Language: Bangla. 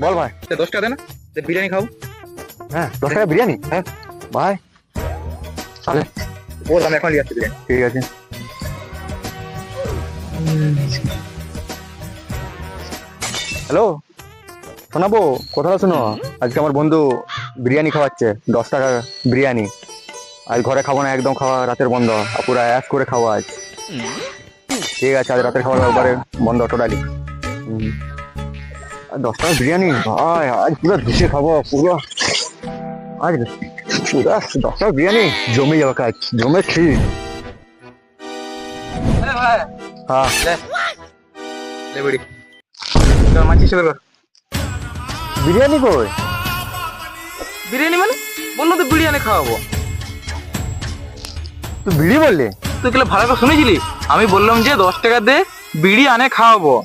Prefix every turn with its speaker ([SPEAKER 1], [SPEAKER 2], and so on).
[SPEAKER 1] বল ভাই।
[SPEAKER 2] 10 টাকা দে না, বিরিয়ানি খাবো।
[SPEAKER 1] হ্যাঁ 10 টাকা বিরিয়ানি।
[SPEAKER 2] হ্যাঁ
[SPEAKER 1] ভাই তাহলে
[SPEAKER 2] বল, আমি এখন নিয়ে যাচ্ছি বিরিয়ানি।
[SPEAKER 1] ঠিক আছে। হ্যালো শোনাবো, কথাটা শোনো। আজকে আমার বন্ধু বিরিয়ানি খাওয়াচ্ছে, 10 টাকা বিরিয়ানি। আজ ঘরে খাবো না, একদম খাওয়া রাতের বন্ধ, পুরো অ্যাশ করে খাওয়া আজ। ঠিক আছে, আজ রাতের খাবার একবারে বন্ধ টোটালি। 10 টাকা বিরিয়ানি ভাই, আজ পুরো ধুসে খাবো পুরো। আজ পুরো 10 টাকা বিরিয়ানি জমে যাবে, কাজ জমে খির।
[SPEAKER 2] ভাই
[SPEAKER 1] হ্যাঁ
[SPEAKER 2] লে বিড়ি, চল মাছি শুরু কর।
[SPEAKER 1] বিরিয়ানি কই?
[SPEAKER 2] বিরিয়ানি মানে বললো তো বিরিয়ানি খাওয়াবো।
[SPEAKER 1] তুই বিড়ি বললি?
[SPEAKER 2] তুই গেলে ভালো করে শুনেছিলি? আমি বললাম যে 10 টাকা দে বিড়ি আনে খাওয়াবো।